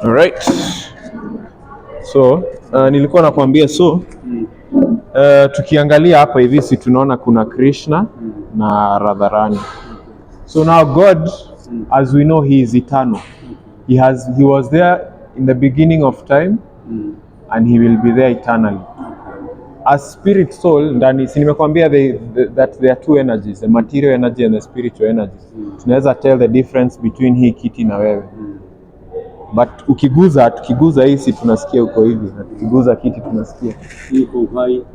Alright. So, nilikuwa nakwambia tukiangalia hapa hivi si tunaona kuna Krishna na Radharani. So now God, as we know, he is eternal. He was there in the beginning of time and he will be there eternally. As spirit soul, ndani si nimekwambia that there are two energies, the material energy and the spiritual energy. Tunaweza tell the difference between hii kiti na wewe. But tukiguza hisi tunasikia uko hivi, na tukiguza kiti tunasikia iko uhai.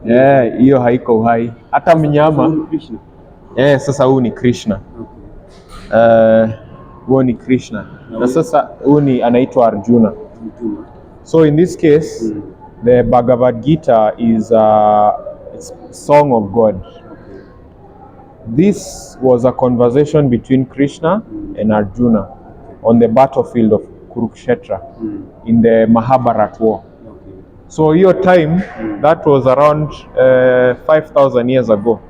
Hiyo haiko uhai. Hata mnyama sasa huu ni Krishna. Huo ni Krishna. Na sasa huu ni anaitwa Arjuna. So in this case the Bhagavad Gita is a song of God. This was a conversation between Krishna and Arjuna on the battlefield of Kurukshetra in the Mahabharata war. So your time, that was around 5,000 years ago.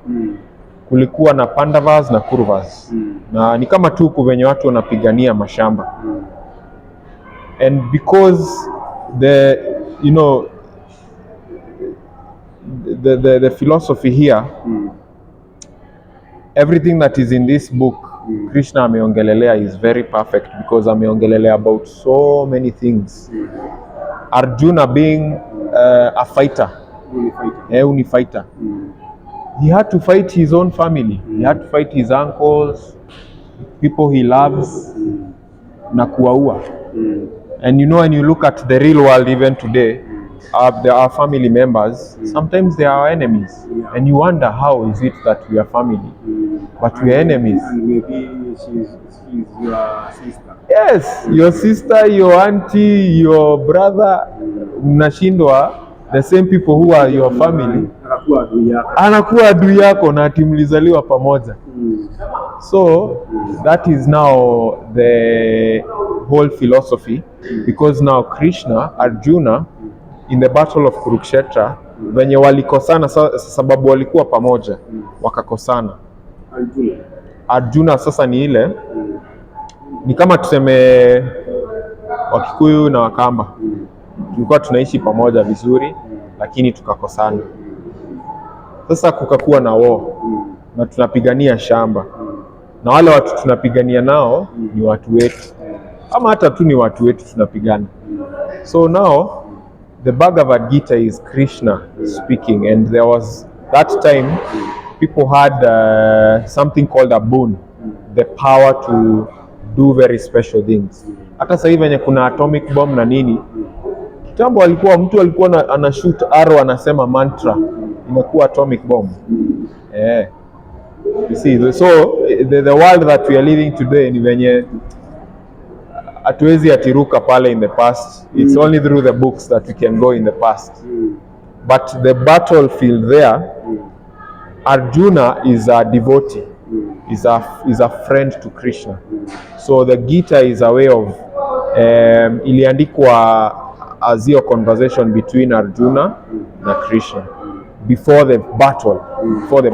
Kulikuwa na Pandavas na Kauravas. Na ni kama tu venye watu wanapigania mashamba. And because the philosophy here, everything that is in this book, Krishna ameongelelea is very perfect because ameongelelea about so many things. Arjuna being a fighter, fighter. He had to fight his own family. He had to fight his uncles, people he loves, na kuwaua. And when you look at the real world even today, there are family members. Sometimes they are enemies, and you wonder how is it that we are family, but we are enemies. And maybe she's your sister. Yes, your sister, your auntie, your brother. Mnashindwa the same people who are your family. Anakuwa adui yako na ati mlizaliwa pamoja. So that is now the whole philosophy, because now Krishna, Arjuna, in the battle of Kurukshetra, venye walikosana sababu walikuwa pamoja, wakakosana. Arjuna sasa ni ile, ni kama tuseme Wakikuyu na Wakamba. Tulikuwa tunaishi pamoja vizuri, lakini tukakosana. Sasa kukakuwa na war, na tunapigania shamba. Na wale watu tunapigania nao ni watu wetu. Ama hata tu ni watu wetu tunapigana. So now the Bhagavad Gita is Krishna speaking, and there was that time people had something called a boon, the power to do very special things. Hata sasa hivi kuna atomic bomb na nini, kitambo mtu alikuwa ana shoot arrow, anasema mantra, inakuwa atomic bomb. You see, so the world that we are living today ni venye hatuwezi atiruka pale in the past. It's only through the books that we can go in the past. But the battlefield there, Arjuna is a devotee, is a friend to Krishna. So the Gita is a way of iliandikwa as your conversation between Arjuna na Krishna before the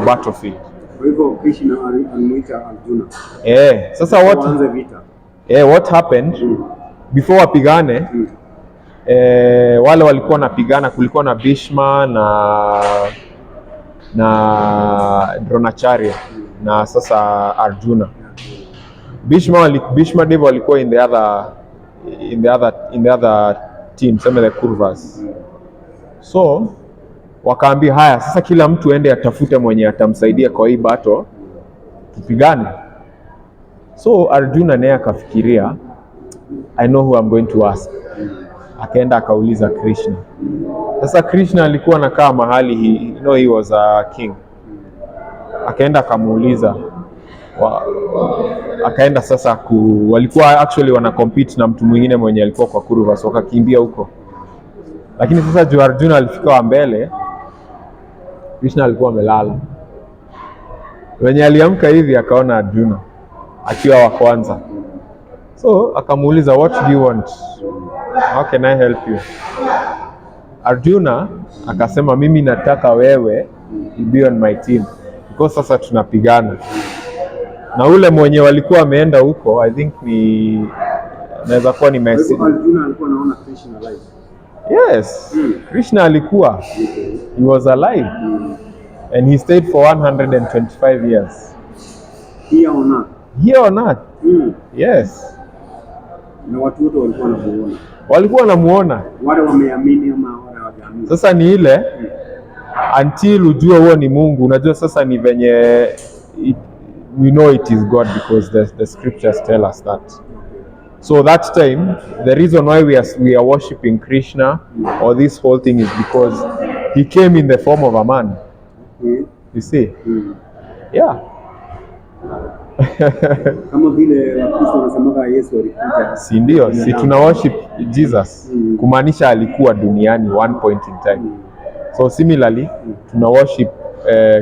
battlefield. Kwa hivyo Krishna alimuita Arjuna. Sasa what happened before wapigane, wale walikuwa wanapigana, kulikuwa na Bhishma na Dronacharya na sasa Arjuna. Bhishma Dev walikuwa in the other team, some of the Kauravas. So wakaambia haya, sasa kila mtu ende atafute mwenye atamsaidia kwa hii battle tupigane. So Arjuna naye akafikiria, I know who I'm going to ask. Akaenda akauliza Krishna. Sasa Krishna alikuwa anakaa mahali, he was a king. Akaenda akamuuliza, akaenda sasa walikuwa actually wana compete na mtu mwingine mwenye alikuwa kwa Kauravas, wakakimbia huko. Lakini sasa juu Arjuna alifika wa mbele, Krishna alikuwa amelala. Wenye aliamka hivi akaona Arjuna akiwa wa kwanza. So akamuuliza, what do you want? How can I help you? Arjuna akasema, mimi nataka wewe be on my team, because sasa tunapigana. Na ule mwenye walikuwa ameenda huko, I think ni naweza kuwa ni Messi. Arjuna alikuwa anaona Krishna alive. Yes. Krishna alikuwa. He was alive. And he stayed for 125 years. Here on earth. Here on earth. Yes. Na watu wote walikuwa wanamuona. Walikuwa wanamuona. Wale wameamini ama wale hawajaamini. Sasa ni ile until ujue huo ni Mungu, unajua sasa ni venye we know it is God because the scriptures tell us that. So that time, the reason why we are worshiping Krishna or this whole thing is because he came in the form of a man. You see? Yeah. Kama vile Wakristo wanasemaga Yesu alikuja. Si ndio? Si tuna worship Jesus. Kumaanisha alikuwa duniani one point in time. So similarly, tuna worship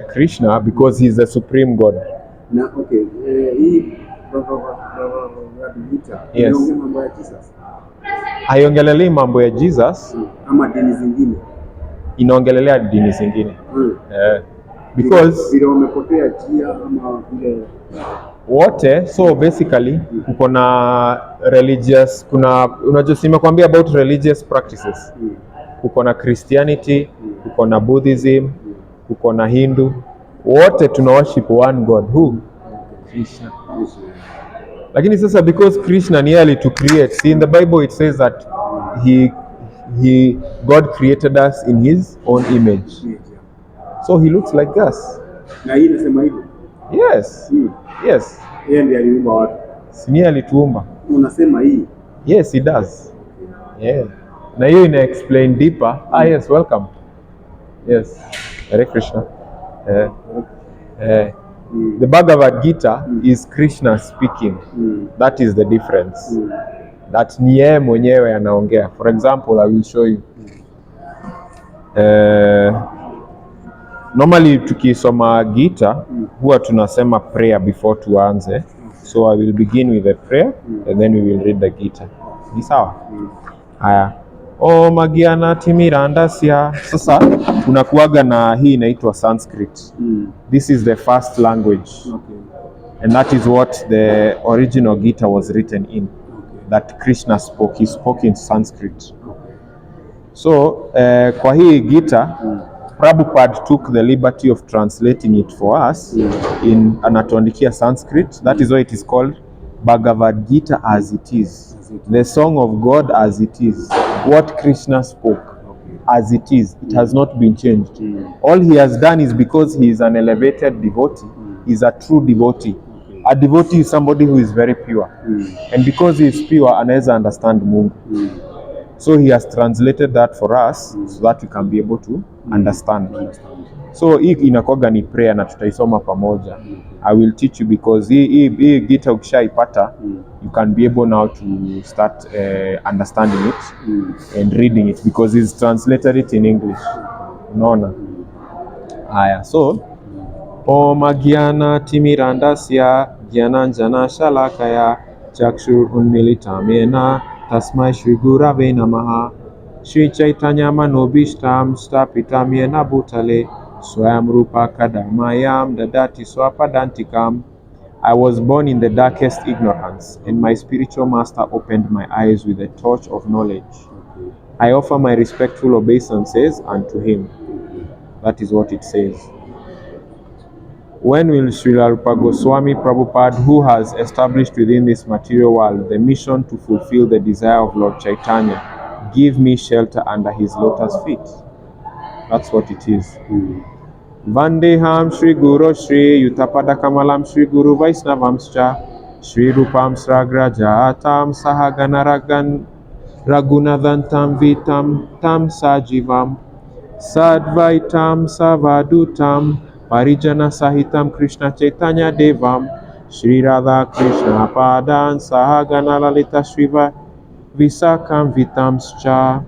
Krishna because he is the supreme God. Na okay, hii yes. Mambo ya Jesus. Haiongelelei mambo ya Jesus ama dini zingine. Inaongelelea dini zingine. Because vile wamepotea njia ama vile wote, so basically kuko na religious, kuna unajua nimekwambia about religious practices. Kuko na Christianity, kuko na Buddhism, kuko na Hindu. Wote tuna worship one God, who? Krishna. Lakini sasa because Krishna ni yeye to create. See, in the Bible it says that God created us in his own image. So he looks like us. Na hii inasema hivyo? Yes. Yes. Yeye ndiye aliumba watu. Si ni alituumba. Unasema hii? Yes, he does. Yeah. Na hiyo ina explain deeper. Yes, welcome. Yes. Hare Krishna. The Bhagavad Gita is Krishna speaking. That is the difference. That ni yeye mwenyewe anaongea. For example, I will show you. Normally tukisoma Gita huwa tunasema prayer before tuanze. So I will begin with a prayer and then we will read the Gita. Ni sawa? Haya. Om Agyana Timirandasya. Sasa unakuaga na hii inaitwa Sanskrit. This is the first language. And that is what the original Gita was written in. That Krishna spoke. He spoke in Sanskrit. So kwa hii Gita Prabhupada took the liberty of translating it for us in anatuandikia Sanskrit. That is why it is called Bhagavad Gita as it is. The song of God as it is. What Krishna spoke as it is. It has not been changed. All he has done is because he is an elevated devotee. He is a true devotee. A devotee is somebody who is very pure. And because he is pure, anaweza understand Mungu. So he has translated that for us so that we can be able to understand. So hii inakuwaga ni prayer na tutaisoma pamoja. I will teach you because hii Gita ukishaipata you can be able now to start understanding it and reading it because he's translated it in English. Unaona? Haya, so Om Agyana Timirandasya Gyananjana Shalakaya Chakshur Unmilitamena Tasmai Shri Gurave Namaha Shri Chaitanya Manobishtam Stapitam Yena Bhutale Swayam Rupa Kadamayam Dadati Swapadantikam. I was born in the darkest ignorance, and my spiritual master opened my eyes with a torch of knowledge. I offer my respectful obeisances unto him. That is what it says. When will Srila Rupa Goswami Prabhupada, who has established within this material world the mission to fulfill the desire of Lord Chaitanya, give me shelter under his lotus feet? That's what it is. Vandeham Shri Guru Shri Yutapada Kamalam Shri Guru Vaisnavamscha Shri Rupam Sragrajatam Sahaganaragan Ragunadhantam Vitam Tam Sajivam Sadvaitam Savadutam Parijana Sahitam Krishna Chaitanya Devam Shri Radha Krishna Padan Sahagana Lalita Shriva Visakam Vitamscha.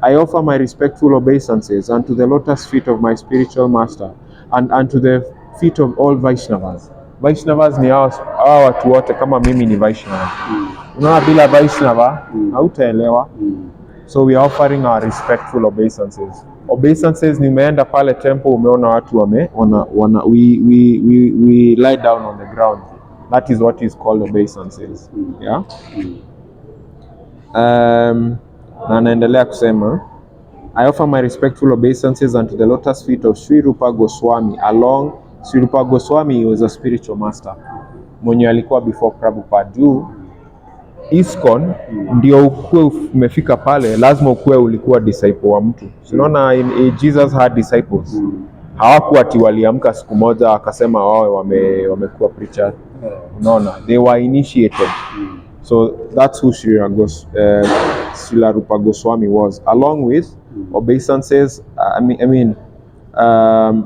I offer my respectful obeisances unto the lotus feet of my spiritual master and unto the feet of all Vaishnavas. Vaishnavas ni hawa watu wote kama mimi ni Vaishnava. Unaona bila Vaishnava hautaelewa. So we are offering our respectful obeisances. Obeisances nimeenda pale temple umeona watu we lie down on the ground. That is what is called obeisances. Yeah? Na anaendelea kusema, I offer my respectful obeisances unto the lotus feet of Sri Rupa Goswami. Sri Rupa Goswami was a spiritual master mwenye alikuwa before Prabhupada. Juu ISKCON ndio ukue umefika pale, lazima ukue ulikuwa disciple wa mtu. Unaona, Jesus had disciples. Hawakuwa ati waliamka siku moja akasema wamekuwa preacher. Unaona, they were initiated. So that's who Srila Rupa Goswami was, along with obeisances.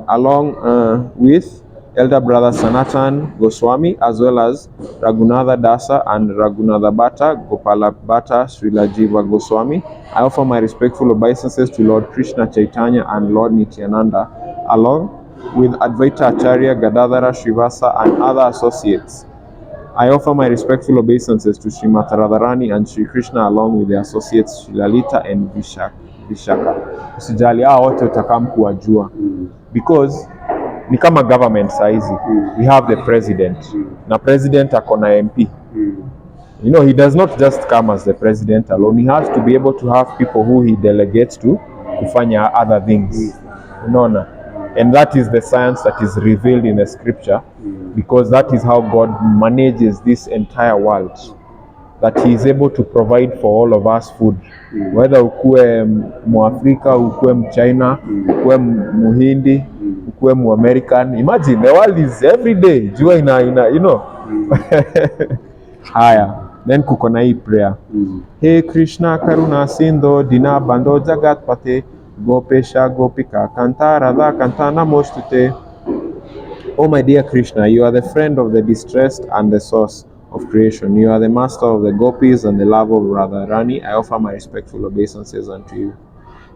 Along with elder brother Sanatan Goswami, as well as Raghunatha Dasa and Raghunatha Bhatta, Gopala Bhatta, Srila Jiva Goswami. I offer my respectful obeisances to Lord Krishna Chaitanya and Lord Nityananda, along with Advaita Acharya, Gadadhara, Srivasa, and other associates. I offer my respectful obeisances to Srimati Radharani and Sri Krishna, along with their associates Sri Lalita and Vishaka. Usijali, hao wote utakam kuwajua, because ni kama government saizi. We have the president, na president akona MP. You know, he does not just come as the president alone. He has to be able to have people who he delegates to kufanya other things. Unaona? And that is the science that is revealed in the scripture, because that is how God manages this entire world, that he is able to provide for all of us food, whether ukue Muafrika, ukue Mchina, ukue Muhindi, ukue Muamerican. Imagine, the world is every day jua ina you know. Haya, then kuko na hii prayer. Hey Krishna Karuna Sindho Dina Bando Jagat Pate Gopesha Gopika Kanta Radha Kanta Namostute. Oh my dear Krishna, you are the friend of the distressed and the source of creation. You are the master of the gopis and the love of Radharani. I offer my respectful obeisances unto you.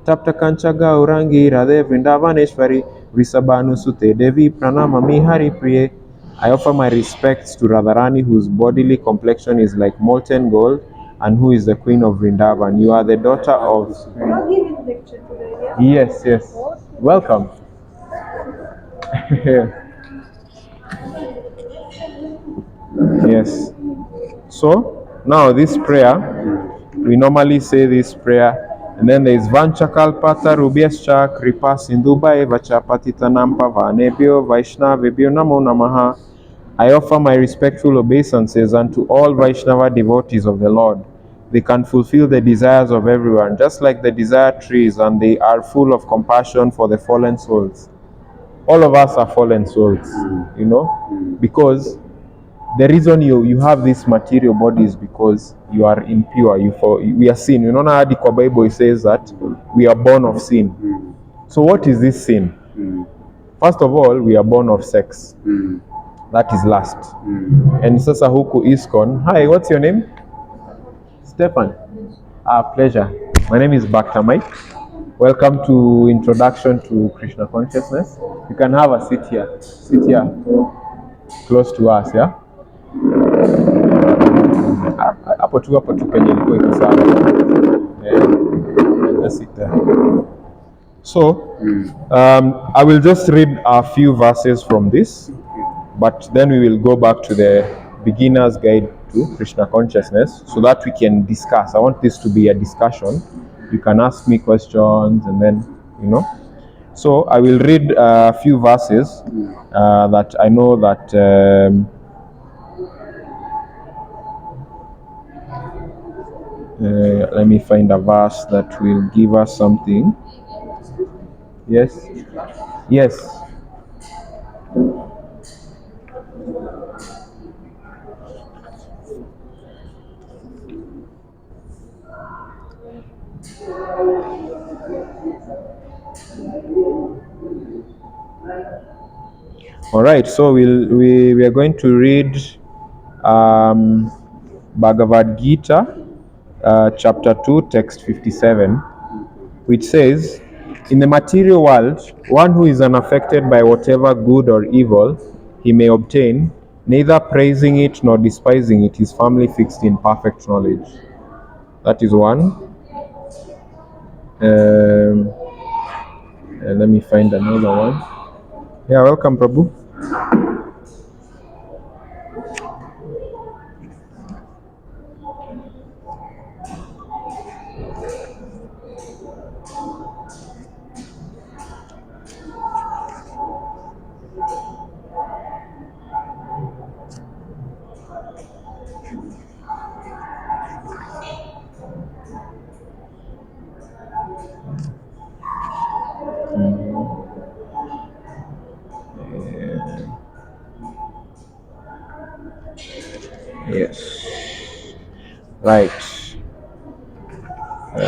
Tapta Kancha Gaurangi Radhe Vrindavaneshwari Vrisabhanu Sute Devi Pranamami Hari Priye. I offer my respects to Radharani, whose bodily complexion is like molten gold, and who is the queen of Vrindavan. You are the daughter of... I'll give you the lecture today, yeah? Yes. Welcome. Yes. So, now this prayer, we normally say this prayer, and then there is Vanchakalpata Rubyascha Kripa Sindhuba Vachapatitanampa Vanebhyo Vaishnavebhyo Namo Namaha. I offer my respectful obeisances unto all Vaishnava devotees of the Lord. They can fulfill the desires of everyone, just like the desire trees, and they are full of compassion for the fallen souls. All of us are fallen souls, you know, because the reason you have these material bodies because you are impure. We are sin. You know, now the Bible says that we are born of sin. So what is this sin? First of all, we are born of sex. That is lust. And sasa huku ISKCON. Hi, what's your name? Stefan. Pleasure. My name is Bhakta Mike. Welcome to Introduction to Krishna Consciousness. You can have a seat here. Sit here close to us, yeah? Hapo tu penye ilikuwa iko sawa. Just sit there. So, I will just read a few verses from this, but then we will go back to the beginner's guide to Krishna consciousness so that we can discuss. I want this to be a discussion. You can ask me questions and then, you know. So I will read a few verses that I know that let me find a verse that will give us something. Yes. All right, so we are going to read Bhagavad Gita, chapter 2, text 57, which says, in the material world, one who is unaffected by whatever good or evil he may obtain, neither praising it nor despising it, is firmly fixed in perfect knowledge. That is one. And let me find another one. Yeah, welcome, Prabhu. Right. Let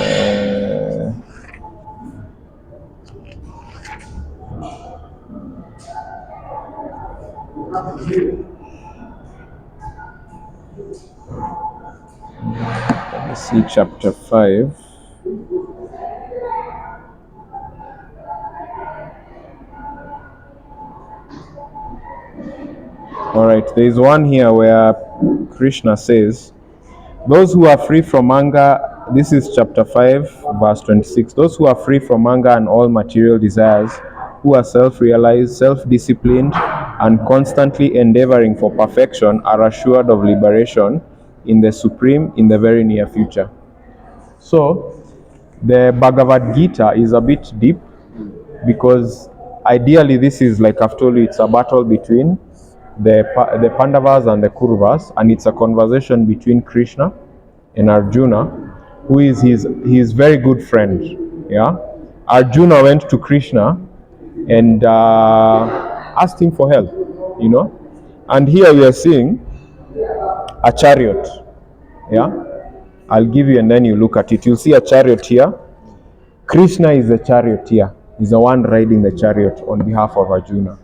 me see chapter 5. All right, there is one here where Krishna says, those who are free from anger, this is chapter 5, verse 26. Those who are free from anger and all material desires, who are self-realized, self-disciplined, and constantly endeavoring for perfection, are assured of liberation in the supreme in the very near future. So, the Bhagavad Gita is a bit deep because ideally this is, like I've told you, it's a battle between the Pandavas and the Kauravas, and it's a conversation between Krishna and Arjuna, who is his very good friend. Yeah, Arjuna went to Krishna and asked him for help, you know. And here we are seeing a chariot. Yeah, I'll give you and then you look at it. You'll see a chariot here. Krishna is the charioteer. He's the one riding the chariot on behalf of Arjuna.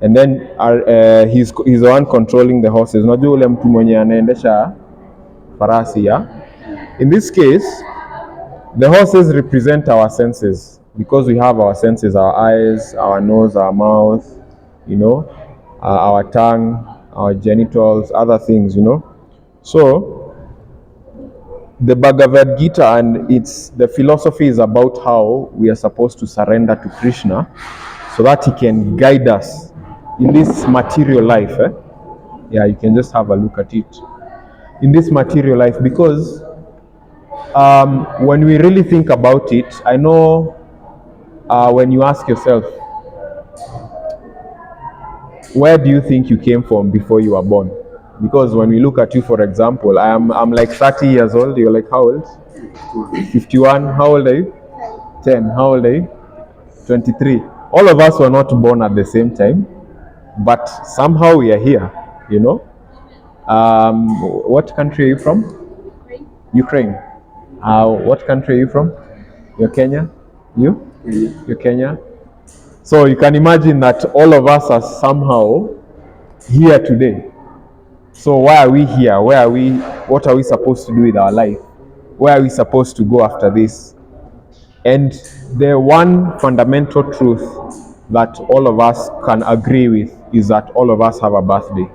And then he's the one controlling the horses. Unajua ule mtu mwenye anaendesha farasi, yeah? In this case, the horses represent our senses because we have our senses, our eyes, our nose, our mouth, you know, our tongue, our genitals, other things, you know. So, the Bhagavad Gita and the philosophy is about how we are supposed to surrender to Krishna so that he can guide us in this material life. Yeah, you can just have a look at it. In this material life, because when we really think about it, I know when you ask yourself, where do you think you came from before you were born? Because when we look at you, for example, I'm like 30 years old. You're like how old? 51. How old are you? 10. How old are you? 23. All of us were not born at the same time, but somehow we are here, you know. What country are you from? Ukraine. What country are you from? You're Kenya? You? You're Kenya? So you can imagine that all of us are somehow here today. So why are we here? Where are we? What are we supposed to do with our life? Where are we supposed to go after this? And the one fundamental truth that all of us can agree with is that all of us have a birthday.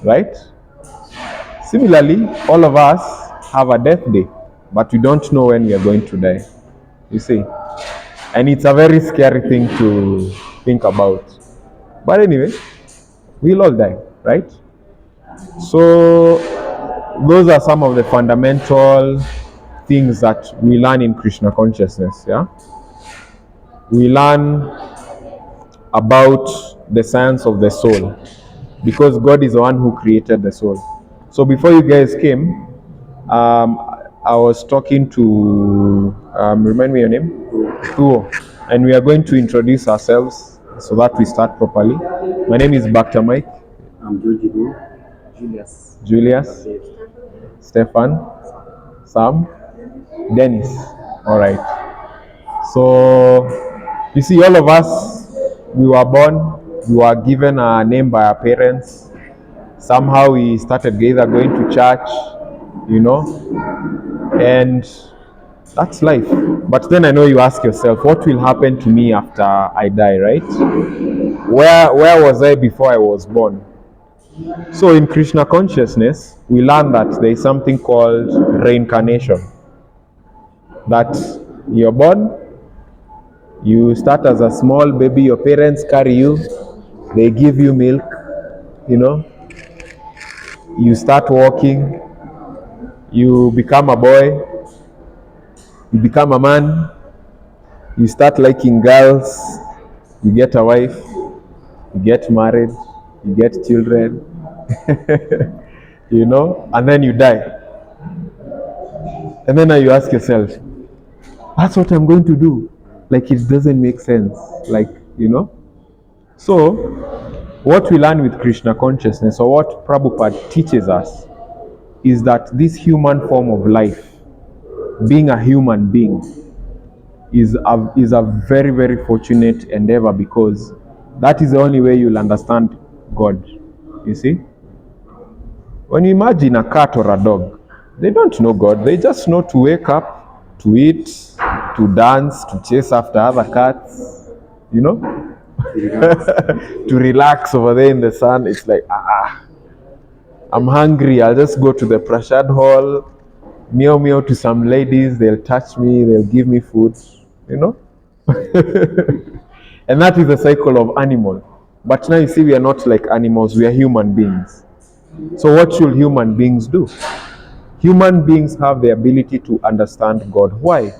Right? Similarly, all of us have a death day, but we don't know when we are going to die. You see? And it's a very scary thing to think about. But anyway, we'll all die, right? So those are some of the fundamental things that we learn in Krishna consciousness. Yeah, we learn about the science of the soul because God is the one who created the soul. So before you guys came, I was talking to remind me your name, Tuo, and we are going to introduce ourselves so that we start properly. My name is Bakta Mike. I'm Julius, Stefan, Sam, Dennis. All right. So you see, all of us, we were born, we were given a name by our parents. Somehow we started either going to church, you know, and that's life. But then I know you ask yourself, what will happen to me after I die, right? Where was I before I was born? So in Krishna consciousness, we learn that there is something called reincarnation. That you're born, you start as a small baby, your parents carry you, they give you milk, you know, you start walking, you become a boy, you become a man, you start liking girls, you get a wife, you get married, you get children, you know, and then you die. And then now you ask yourself, that's what I'm going to do. Like, it doesn't make sense. Like, you know. So, what we learn with Krishna consciousness, or what Prabhupada teaches us, is that this human form of life, being a human being, is a very, very fortunate endeavor, because that is the only way you'll understand God. You see? When you imagine a cat or a dog, they don't know God. They just know to wake up, to eat, to dance, to chase after other cats, you know? To relax over there in the sun. It's like, I'm hungry. I'll just go to the prashad hall, meow meow to some ladies. They'll touch me. They'll give me food, you know? And that is the cycle of animal. But now you see, we are not like animals. We are human beings. So what should human beings do? Human beings have the ability to understand God. Why?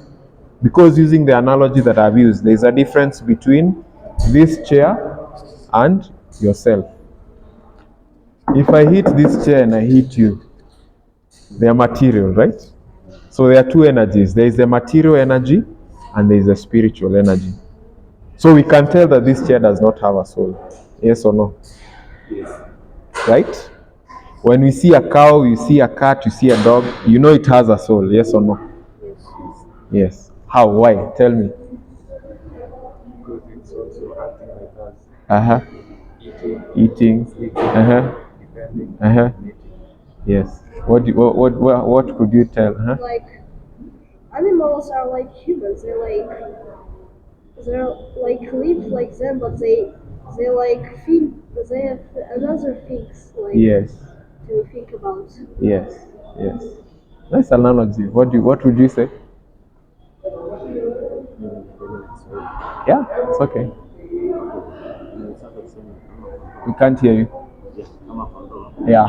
Because, using the analogy that I've used, there's a difference between this chair and yourself. If I hit this chair and I hit you, they are material, right? So there are two energies. There is the material energy and there is the spiritual energy. So we can tell that this chair does not have a soul. Yes or no? Yes. Right? When we see a cow, you see a cat, you see a dog, you know it has a soul. Yes or no? Yes. How? Why? Tell me. Because it's also acting like us. Uh-huh. Eating. Sleeping, Uh-huh. defending, Uh-huh. mating. Yes. What could you tell? Uh-huh. Like animals are like humans. They're like live like them, but they like think. They have another things like Yes. to think about. Yes. Yes. Nice analogy. What would you say? Yeah, it's okay. We can't hear you. Yeah.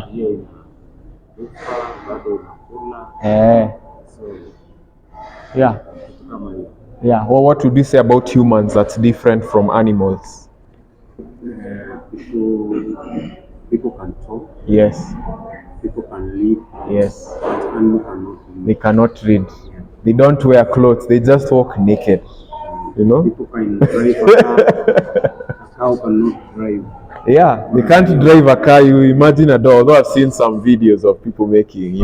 Yeah. Yeah. Well, what would you say about humans that's different from animals? People can talk. Yes. People can read. Yes. But animals cannot read. They cannot read. They don't wear clothes. They just walk naked. You know? People can drive a car. A cow cannot drive. Yeah, they can't drive a car. You imagine a dog. Although I've seen some videos of people making,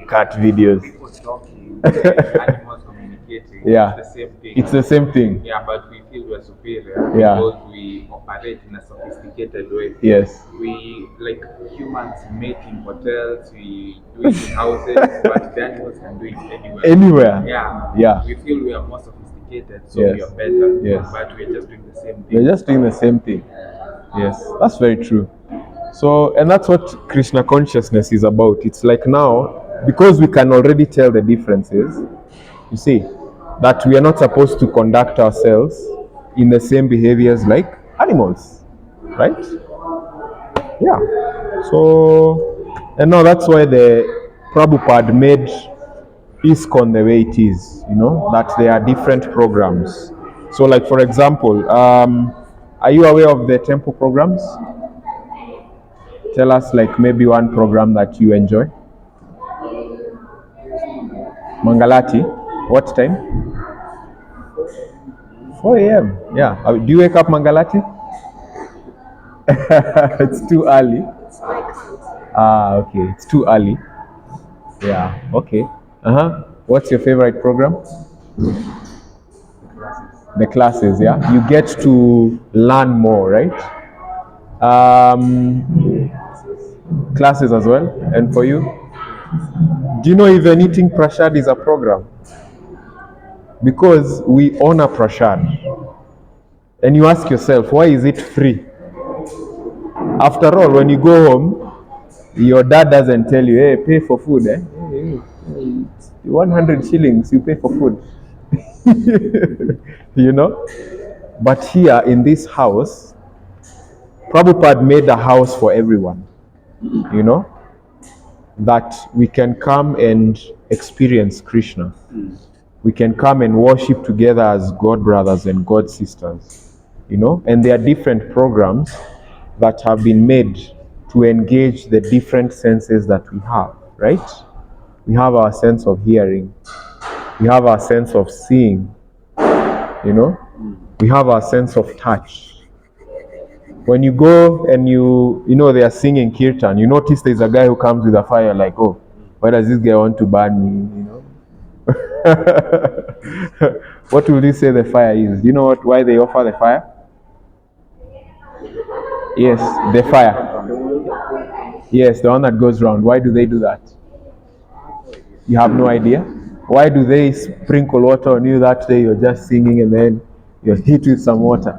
cat videos. People talking, animals communicating. Yeah. It's the same thing. It's the same thing. Yeah, but we feel we're superior Yeah. because we operate in a sophisticated way. Yes. We, like humans, mate in hotels, we do it in houses, but the animals can do it anywhere. Anywhere. Yeah. Yeah. We feel we are more sophisticated, so Yes. we are better. Yes. But we're just doing the same thing. They're just doing the same thing. Yes, that's very true. So, and that's what Krishna consciousness is about. It's like now, because we can already tell the differences, you see, that we are not supposed to conduct ourselves in the same behaviors like animals, right? Yeah. So, and now that's why the Prabhupada made ISKCON the way it is, that there are different programs. So, like, for example, are you aware of the temple programs? Tell us, like, maybe one program that you enjoy. Mangalati. What time? 4 a.m. Yeah. Do you wake up Mangalati? It's too early. Okay. It's too early. Yeah. Okay. What's your favorite program? The classes. Yeah. You get to learn more, right? Classes as well. And for you? Do you know even eating prashad is a program? Because we honor prashad. And you ask yourself, why is it free? After all, when you go home, your dad doesn't tell you, hey, pay for food. Hey, 100 shillings, you pay for food. But here in this house, Prabhupada made a house for everyone. That we can come and experience Krishna. We can come and worship together as God brothers and God sisters. And there are different programs that have been made to engage the different senses that we have, right? We have our sense of hearing. We have our sense of seeing. We have our sense of touch. When you go and they are singing kirtan, you notice there's a guy who comes with a fire like, oh, Why does this guy want to burn me? What will you say the fire is? Do you know why they offer the fire? Yes, the fire. Yes, the one that goes round. Why do they do that? You have no idea? Why do they sprinkle water on you that day? You're just singing and then you're hit with some water.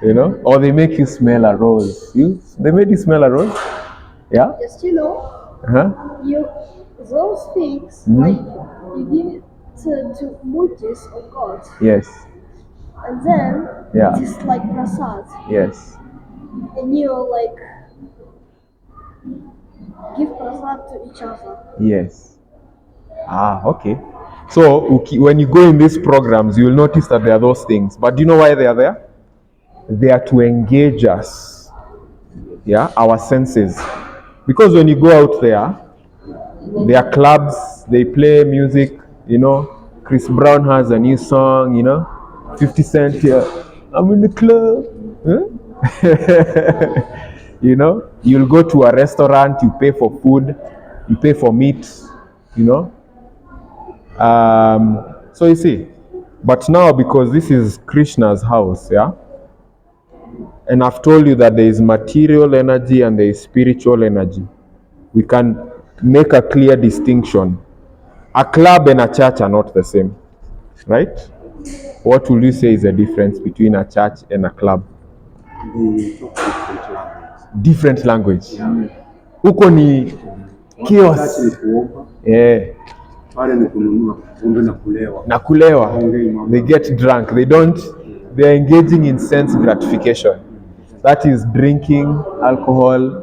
Or they make you smell a rose. They made you smell a rose? Yeah? Just Huh? those things like you give it to multis of God, Yes. and then Yeah. it's like prasad, Yes. and you like give prasad to each other. Yes. Okay. So when you go in these programs, you will notice that there are those things. But do you know why they are there? They are to engage us. Yeah, our senses. Because when you go out there are clubs, they play music, Chris Brown has a new song, 50 Cent here, I'm in the club. Huh? You'll go to a restaurant, you pay for food, you pay for meat, so you see, but now because this is Krishna's house, yeah, and I've told you that there is material energy and there is spiritual energy, we can make a clear distinction. A club and a church are not the same, right? What will you say is the difference between a church and a club? They talk different language. Different language. Huko ni chaos. Church ni kuomba. Pale ni kununua pombe na kulewa. They get drunk. They are engaging in sense gratification. That is drinking alcohol,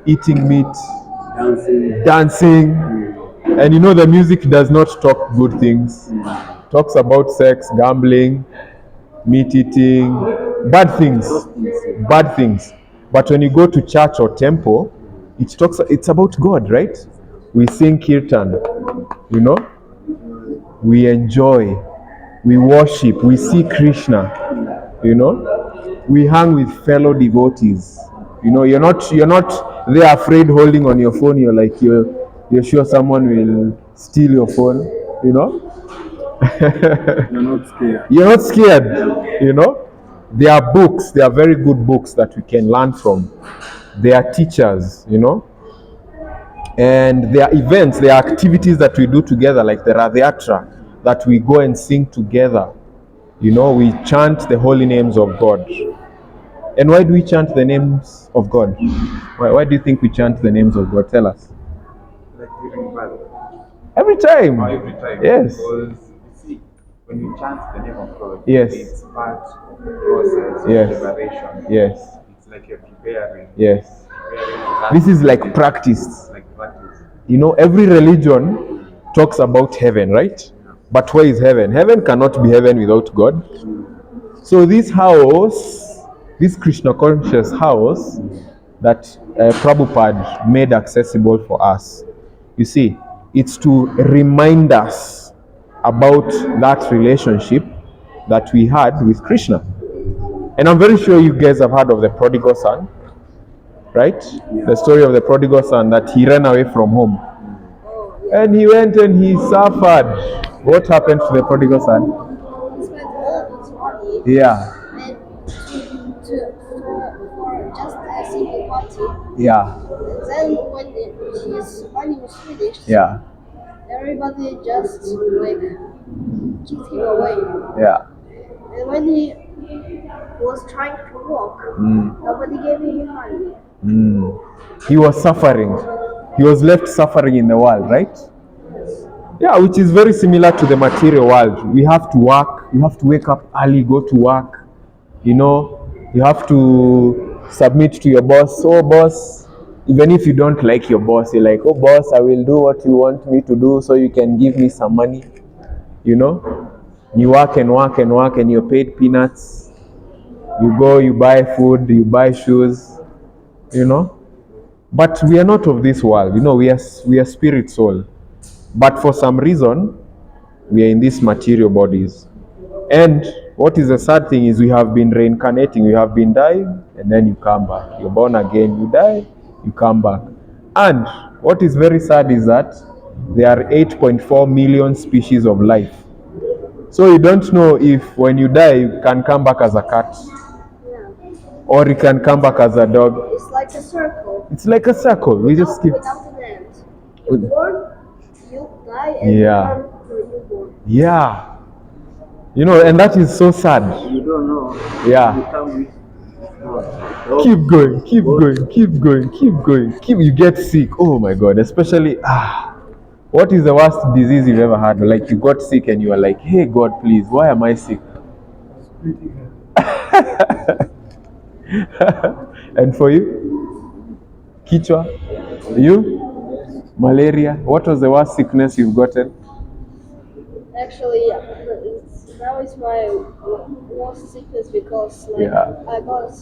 eating meat, dancing. And the music does not talk good things. Talks about sex, gambling, meat eating, bad things. But when you go to church or temple, it's about God, right? We sing kirtan, we enjoy, we worship, we see Krishna, we hang with fellow devotees. You're not there afraid holding on your phone. You're like you're sure someone will steal your phone. You're not scared. You're not scared. There are books. There are very good books that we can learn from. There are teachers. And there are events. There are activities that we do together, like the Radhyatra, that we go and sing together. We chant the holy names of God. And why do we chant the names of God? Why do you think we chant the names of God? Tell us. Like during birth. Every time. Every time. Yes. Because you see, when you chant the name of God, yes, it's part of the process yes, of liberation. Yes. It's like you're preparing. Yes. This is like practice. Like practice. Every religion talks about heaven, right? But where is heaven? Heaven cannot be heaven without God. So this house, this Krishna conscious house that Prabhupada made accessible for us, you see, it's to remind us about that relationship that we had with Krishna. And I'm very sure you guys have heard of the prodigal son, right? Yeah. The story of the prodigal son, that he ran away from home. And he went and he suffered. What happened to the prodigal son? He spent all of his money. Yeah. And for just a single party. Yeah. And then when his money was finished, yeah, everybody just like kicked him away. Yeah. And when he was trying to walk, nobody gave him money. He was suffering. He was left suffering in the world, right? Yeah, which is very similar to the material world. We have to work. You have to wake up early, go to work. You have to submit to your boss. Oh, boss, even if you don't like your boss, you're like, oh, boss, I will do what you want me to do so you can give me some money. You work and work and work and you're paid peanuts. You go, you buy food, you buy shoes, But we are not of this world. We are spirit soul. But for some reason, we are in these material bodies. And what is the sad thing is we have been reincarnating. We have been dying, and then you come back. You're born again, you die, you come back. And What is very sad is that there are 8.4 million species of life. So you don't know if when you die you can come back as a cat Yeah. or you can come back as a dog. It's like a circle. It's like a circle. We just keep. Without an end. You born, you die, and Yeah. you're newborn. Yeah. You know, and that is so sad. You don't know. Yeah. You come with Keep going, keep going, keep going, keep going. You get sick. Oh my God. Especially what is the worst disease you've ever had? Like you got sick and you are like, hey God, please, why am I sick? And for you? Kichwa? You? Malaria? What was the worst sickness you've gotten? Actually, now it's my worst sickness because like Yeah. I got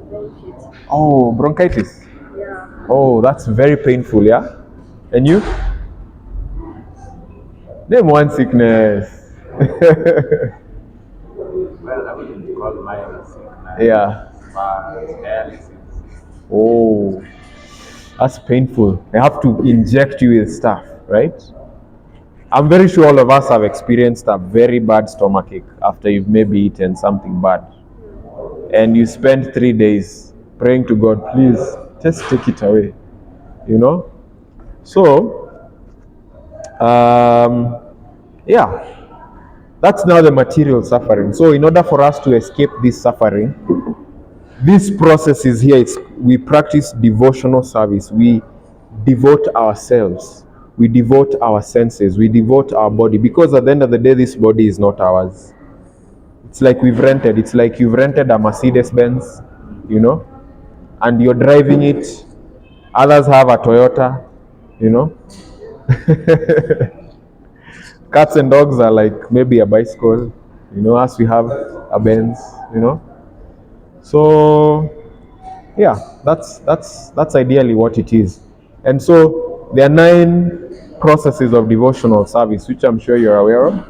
bronchitis. Oh, bronchitis. Yeah. Oh, that's very painful, yeah? And you? Name one sickness. Well, I wouldn't call mine a sickness. Yeah. But dialysis. Oh, that's painful. They have to inject you with stuff, right? I'm very sure all of us have experienced a very bad stomachache after you've maybe eaten something bad. And you spend 3 days praying to God, please, just take it away. You know? So, yeah, that's now the material suffering. So in order for us to escape this suffering, this process is here. We practice devotional service. We devote ourselves. We devote our senses. We devote our body. Because at the end of the day, this body is not ours. It's like we've rented. It's like you've rented a Mercedes Benz, you know, and you're driving it. Others have a Toyota, you know. Cats and dogs are like maybe a bicycle, you know, as we have a Benz, you know. So yeah, that's ideally what it is. And so there are 9 processes of devotional service, which I'm sure you're aware of.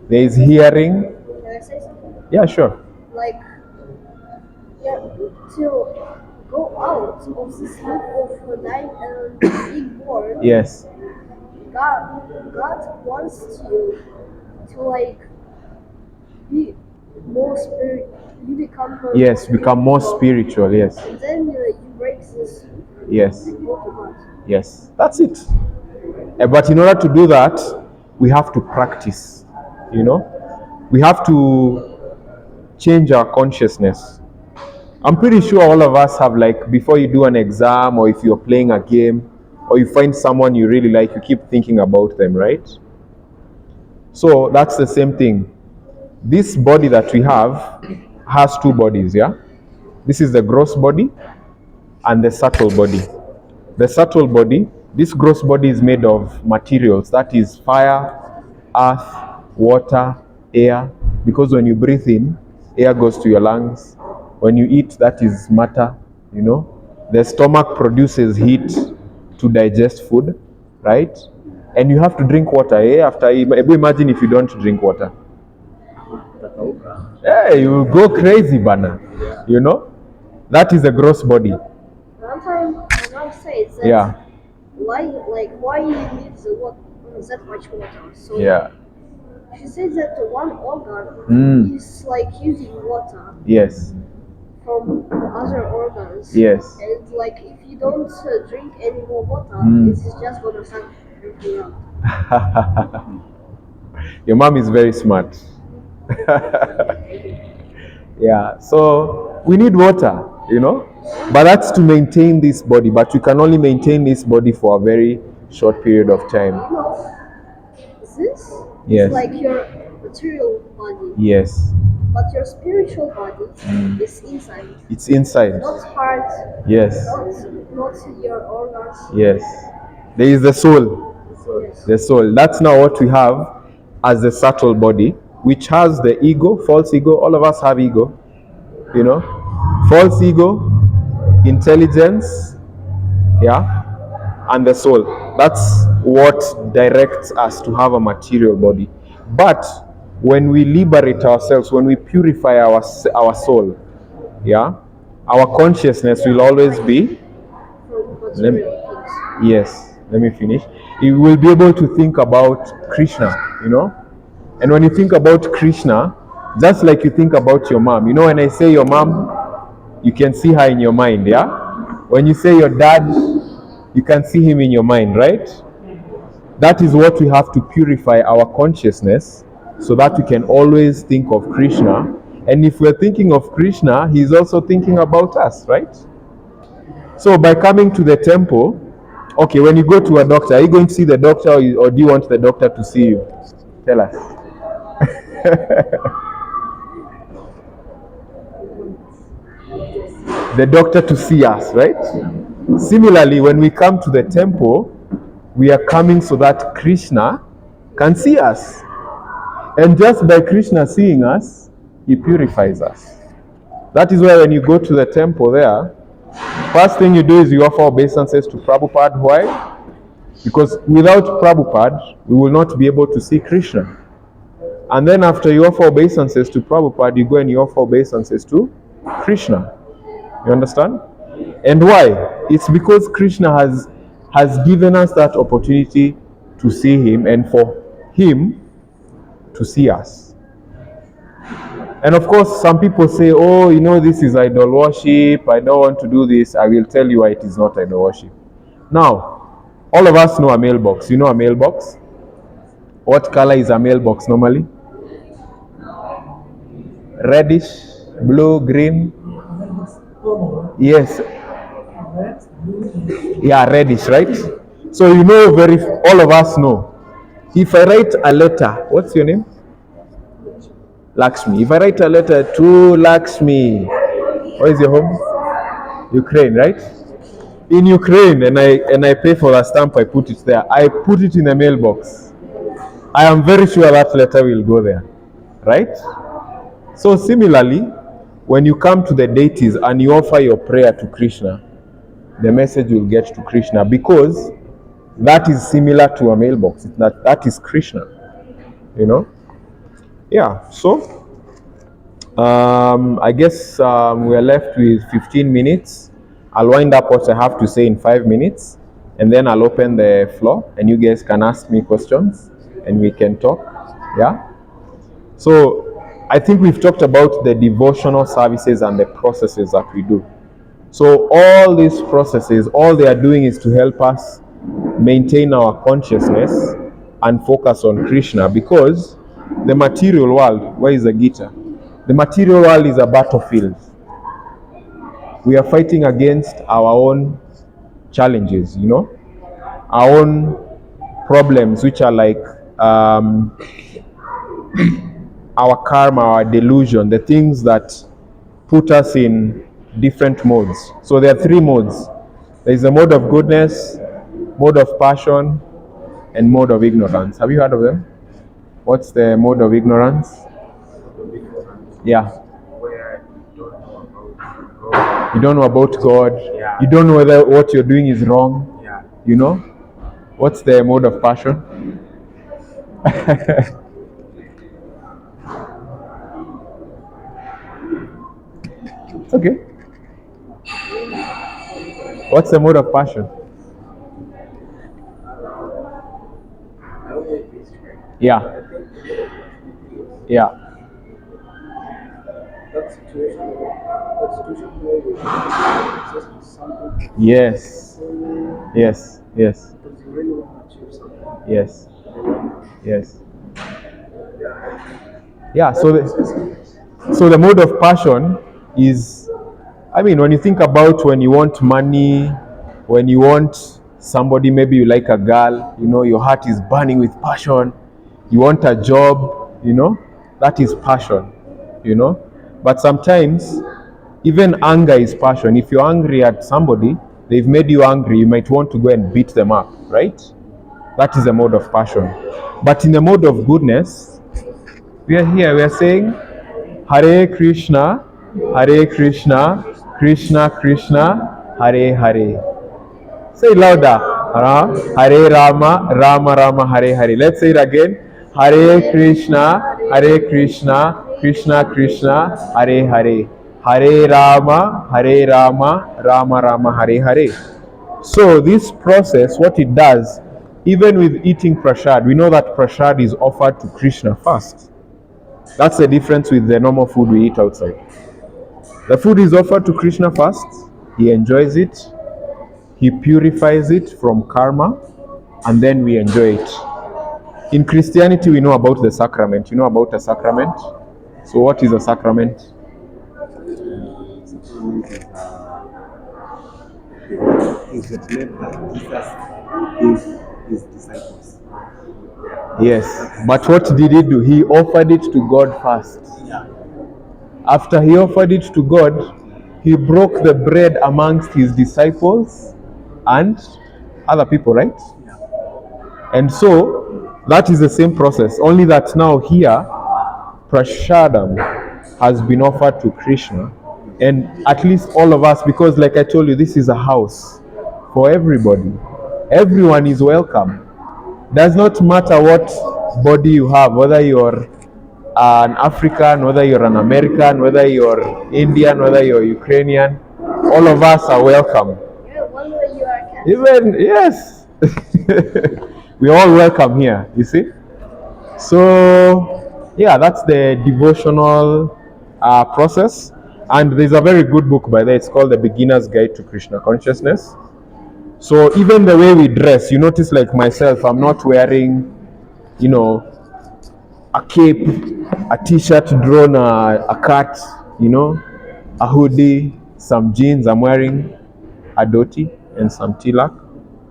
There is hearing. Can I say something? Yeah, sure. Like, yeah, to go out of the sleep of dying and being born. Yes. God wants you to like be more spirit. You become more. Yes, become more spiritual. Yes. And then you break this. Yes. And go to God. Yes. That's it. But in order to do that, we have to practice. You know, we have to change our consciousness. I'm pretty sure all of us have, like, before you do an exam or if you're playing a game or you find someone you really like, you keep thinking about them, right? So that's the same thing. This body that we have has 2 bodies, yeah? This is the gross body and the subtle body. The subtle body, this gross body is made of materials, that is fire, earth, water, air, because when you breathe in, air goes to your lungs. When you eat, that is matter, you know. The stomach produces heat to digest food, right? And you have to drink water, imagine if you don't drink water. Hey, you go crazy, bana. You know? That is a gross body. One time, my mom says that Yeah. why you need that much water. So Yeah. she says that one organ is like using water Yes. from other organs. Yes. And like if you don't drink any more water, it's just gonna start drinking out. Your mom is very smart. Yeah, so we need water, you know, but that's to maintain this body. But you can only maintain this body for a very short period of time. You know, this Yes. is like your material body, Yes, but your spiritual body is inside. it's inside. Not part, Yes, not your organs. yes. There is the soul. Yes. The soul. That's now what we have as the subtle body, which has the ego, false ego. All of us have ego, you know, false ego, intelligence, yeah, and the soul. That's what directs us to have a material body. But when we liberate ourselves, when we purify our soul, yeah, our consciousness will always be Let me, yes, let me finish. You will be able to think about Krishna, you know. And when you think about Krishna, just like you think about your mom, you know, when I say your mom, you can see her in your mind, yeah? When you say your dad, you can see him in your mind, right? That is what we have to purify our consciousness so that we can always think of Krishna. And if we're thinking of Krishna, he's also thinking about us, right? So by coming to the temple, okay, when you go to a doctor, are you going to see the doctor, or do you want the doctor to see you? Tell us. The doctor to see us, right? Similarly, when we come to the temple, we are coming so that Krishna can see us. And just by Krishna seeing us, he purifies us. That is why when you go to the temple there, first thing you do is you offer obeisances to Prabhupada. Why? Because without Prabhupada, we will not be able to see Krishna. And then after you offer obeisances to Prabhupada, you go and you offer obeisances to Krishna. You understand? And why? It's because Krishna has given us that opportunity to see him and for him to see us. And of course, some people say, oh, you know, this is idol worship. I don't want to do this. I will tell you why it is not idol worship. Now, all of us know a mailbox. You know a mailbox? What color is a mailbox normally? Reddish, blue, green? Yes. Yeah, reddish, right? So you know, all of us know. If I write a letter, what's your name? Lakshmi. If I write a letter to Lakshmi, where is your home? Ukraine, right? In Ukraine, and I pay for the stamp, I put it there. I put it in a mailbox. I am very sure that letter will go there, right? So similarly, when you come to the deities and you offer your prayer to Krishna, the message will get to Krishna, because that is similar to a mailbox. That is Krishna, you know. Yeah. So I guess we are left with 15 minutes. I'll wind up what I have to say in 5 minutes, and then I'll open the floor, and you guys can ask me questions, and we can talk. Yeah. So I think we've talked about the devotional services and the processes that we do. So all these processes, all they are doing is to help us maintain our consciousness and focus on Krishna, because the material world, where is the Gita? The material world is a battlefield. We are fighting against our own challenges, you know, our own problems, which are like our karma, our delusion, the things that put us in different modes. So there are 3 modes. There is a mode of goodness, mode of passion, and mode of ignorance. Have you heard of them? What's the mode of ignorance? Yeah. Where you don't know about God. You don't know about God. Yeah. You don't know whether what you're doing is wrong. Yeah. You know? What's the mode of passion? It's okay. What's the mode of passion? Yeah. Yeah. That situation where you obsessed with something. Yes. Yes. Yes. Because you really want to achieve something. Yes. Yes. Yeah. So the mode of passion is, I mean, when you think about when you want money, when you want somebody, maybe you like a girl, you know, your heart is burning with passion. You want a job, you know, that is passion, you know. But sometimes even anger is passion. If you're angry at somebody, they've made you angry, you might want to go and beat them up, right? That is a mode of passion. But in the mode of goodness, we are here, we are saying Hare Krishna, Krishna Krishna, Hare Hare. Say it louder. Hare Rama, Rama Rama, Hare Hare. Let's say it again. Hare Krishna, Krishna Krishna, Hare Hare. Hare Rama, Rama Rama, Hare Hare. So this process, what it does, even with eating prasad, we know that prasad is offered to Krishna first. That's the difference with the normal food we eat outside. The food is offered to Krishna first, he enjoys it, he purifies it from karma, and then we enjoy it. In Christianity, we know about the sacrament. You know about a sacrament? So what is a sacrament? Is the bread that Jesus gave his disciples. Yes, but what did he do? He offered it to God first. After he offered it to God, he broke the bread amongst his disciples and other people, right? And so that is the same process, only that now here prasadam has been offered to Krishna, and at least all of us, because like I told you, this is a house for everybody. Everyone is welcome. Does not matter what body you have, whether you're an African, whether you're an American, whether you're Indian, whether you're Ukrainian, all of us are welcome. Yeah, one way you are Catholic. Even, yes, we're all welcome here, you see. So, yeah, that's the devotional process. And there's a very good book by there, it's called The Beginner's Guide to Krishna Consciousness. So even the way we dress, you notice like myself, I'm not wearing, you know, a cape, a t-shirt drawn a cat, you know, a hoodie, some jeans. I'm wearing a dhoti and some tilak,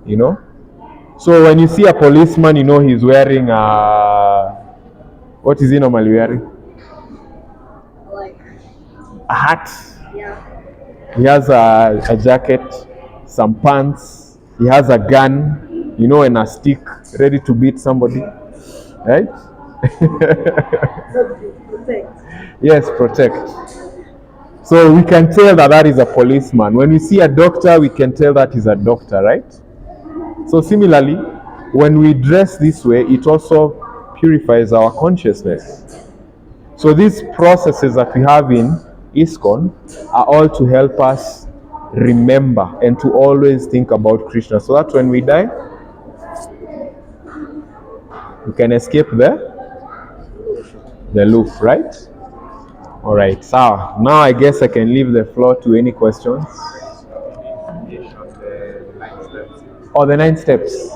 you know. So when you see a policeman, you know he's wearing what is he normally wearing? Like, A hat. yeah. He has a jacket, some pants. He has a gun, you know, and a stick, ready to beat somebody, right? Protect. Yes, protect. So we can tell that that is a policeman. When we see a doctor, we can tell that is a doctor, right? So similarly, when we dress this way, it also purifies our consciousness. So these processes that we have in ISKCON are all to help us remember and to always think about Krishna, so that when we die, we can escape the loop, right? All right, so now I guess I can leave the floor to any questions. Oh, the 9 steps.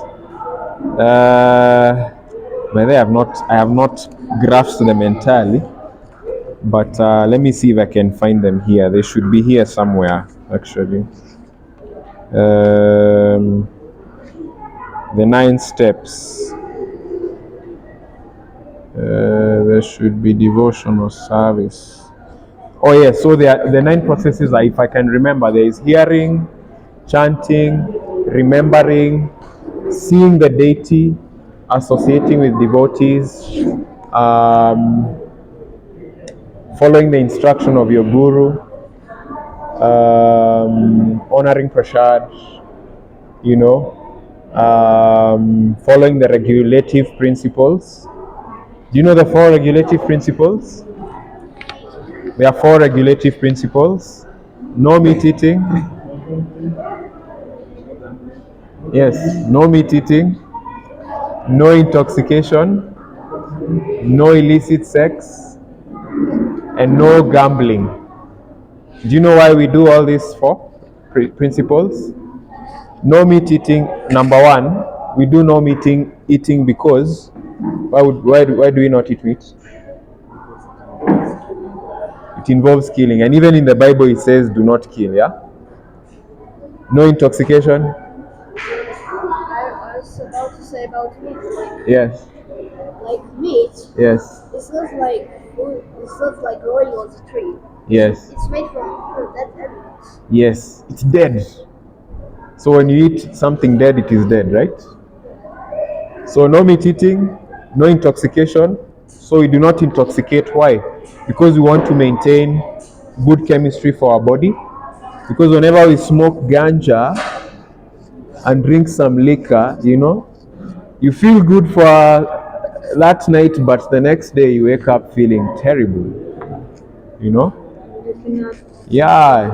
But I have not grasped them entirely. But let me see if I can find them here. They should be here somewhere, actually. The 9 steps. There should be devotional service. Oh yeah, so the 9 processes are, if I can remember, there is hearing, chanting, remembering, seeing the deity, associating with devotees, following the instruction of your guru, honoring prasad, you know, following the regulative principles. Do you know the 4 regulative principles? There are 4 regulative principles. No meat eating. Yes, no meat eating. No intoxication. No illicit sex. And no gambling. Do you know why we do all these 4 principles? No meat eating, number 1, we do no meat eating because why do we not eat meat? It involves killing, and even in the Bible it says do not kill, yeah? No intoxication? I was about to say about meat. Yes. Like meat, Yes. it's not like food, it's not like growing on the tree. Yes. It's made from dead animals. Yes. It's dead. So when you eat something dead, it is dead, right? So no meat eating, no intoxication. So we do not intoxicate. Why? Because we want to maintain good chemistry for our body. Because whenever we smoke ganja and drink some liquor, you know, you feel good for that night, but the next day you wake up feeling terrible, you know? Yeah.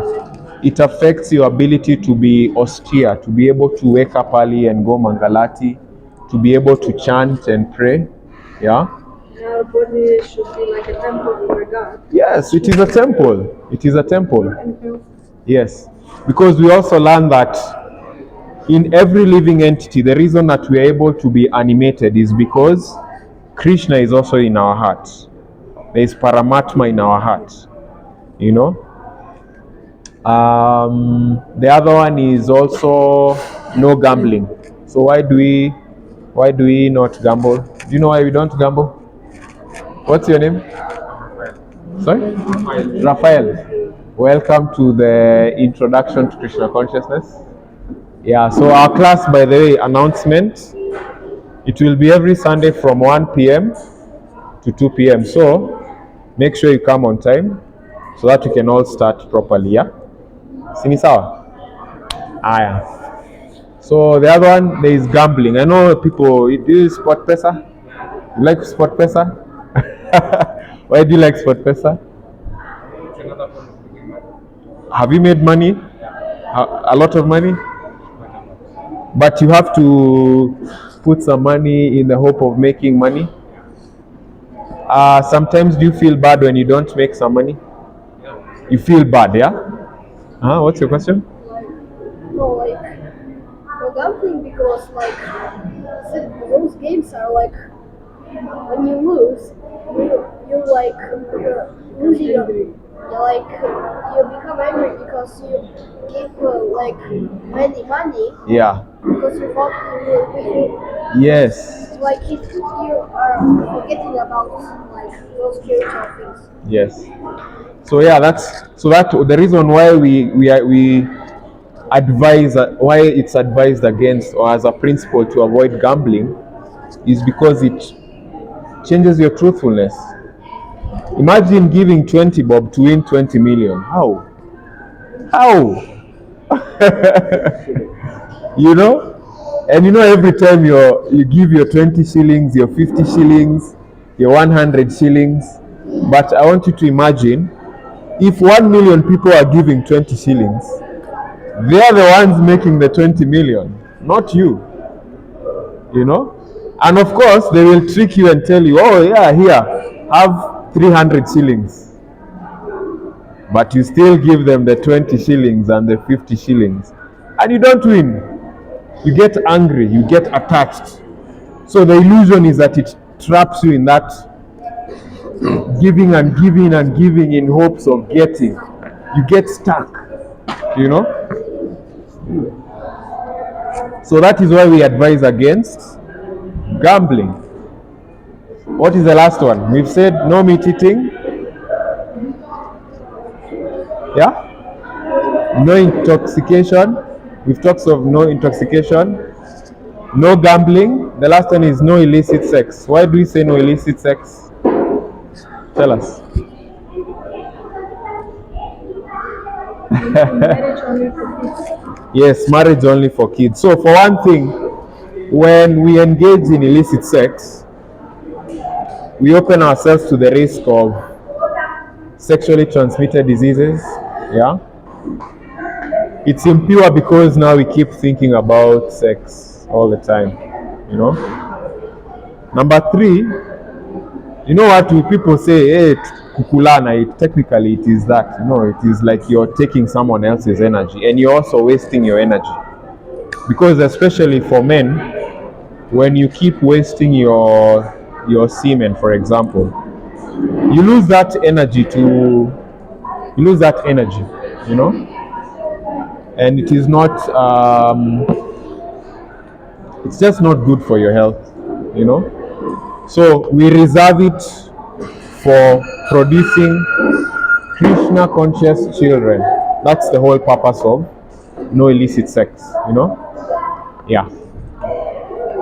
it affects your ability to be austere, to be able to wake up early and go mangalati, to be able to chant and pray. Yeah. Our body should be like a temple for God. Yes, it is a temple. It is a temple. Yes, because we also learn that in every living entity, the reason that we are able to be animated is because Krishna is also in our heart. There is Paramatma in our heart. You know. The other one is also no gambling. So why do we not gamble? Do you know why we don't gamble? What's your name? Sorry? Raphael. Welcome to the introduction to Krishna consciousness. Yeah, so our class, by the way, announcement, it will be every Sunday from 1 p.m. to 2 p.m. So make sure you come on time so that we can all start properly, yeah? Sini sawa? Aya. So the other one, there is gambling. I know people, do you sport pesa? You like sport pesa? Why do you like sport pesa? Have you made money? A lot of money? But you have to put some money in the hope of making money. Sometimes do you feel bad when you don't make some money? You feel bad, yeah? What's your question? No, like no gambling because like those games are like when you lose, you like losing your, like you become angry because you give like many money. Yeah. Because you thought you will win. Yes. Like if you are forgetting about like those spiritual things. Yes. So yeah, that the reason why we advise, why it's advised against, or as a principle to avoid gambling, is because it changes your truthfulness. Imagine giving 20 bob to win 20 million. How? You know? And you know, every time you give your 20 shillings, your 50 shillings, your 100 shillings. But I want you to imagine, if 1 million people are giving 20 shillings, they are the ones making the 20 million, not you. You know? And of course, they will trick you and tell you, oh yeah, here, have 300 shillings. But you still give them the 20 shillings and the 50 shillings. And you don't win. You get angry, you get attached. So the illusion is that it traps you in that giving and giving and giving in hopes of getting. You get stuck, you know? So that is why we advise against gambling. What is the last one? We've said no meat eating. Yeah? No intoxication. We've talked of no intoxication. No gambling. The last one is no illicit sex. Why do we say no illicit sex? Tell us. Marriage only for kids. Yes, marriage only for kids. So for one thing, when we engage in illicit sex, we open ourselves to the risk of sexually transmitted diseases. Yeah. It's impure because now we keep thinking about sex all the time, you know. Number 3, you know what people say, hey, kukulana, technically it is that, you know, it is like you're taking someone else's energy and you're also wasting your energy. Because especially for men, when you keep wasting your semen, for example, you lose that energy, you know. And it is not, it's just not good for your health, you know. So we reserve it for producing Krishna conscious children. That's the whole purpose of no illicit sex, you know. Yeah.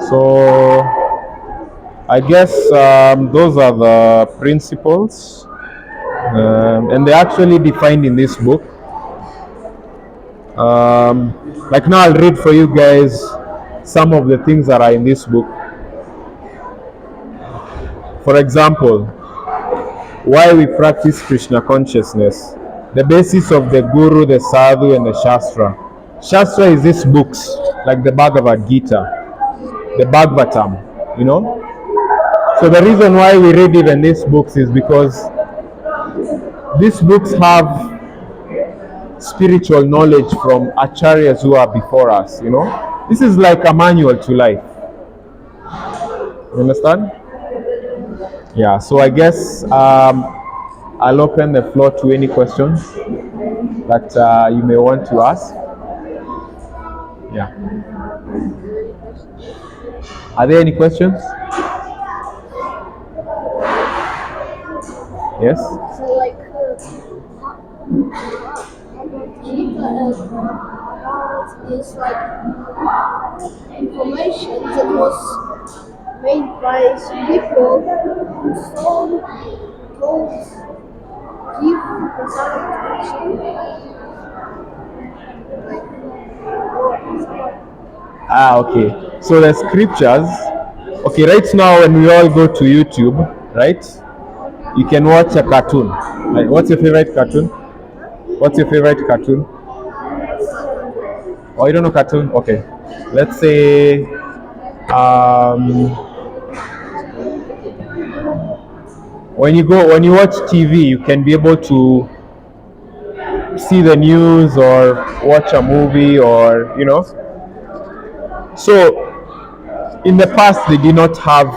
So I guess those are the principles, and they're actually defined in this book. Like now I'll read for you guys some of the things that are in this book. For example, why we practice Krishna consciousness. the basis of the Guru, the Sadhu, and the Shastra. Shastra is these books like the Bhagavad Gita, the Bhagavatam, you know. So the reason why we read even these books is because these books have spiritual knowledge from acharyas who are before us, you know. This is like a manual to life. You understand? Yeah, so I guess I'll open the floor to any questions that you may want to ask. Yeah. Are there any questions? Yes? So like Gita is like information that was made by people who told give some Okay. So the scriptures. Okay, right now when we all go to YouTube, right? You can watch a cartoon. Like, what's your favorite cartoon? What's your favorite cartoon? Oh, you don't know cartoon? Okay. Let's say when you watch TV, you can be able to see the news or watch a movie, or you know. So in the past they did not have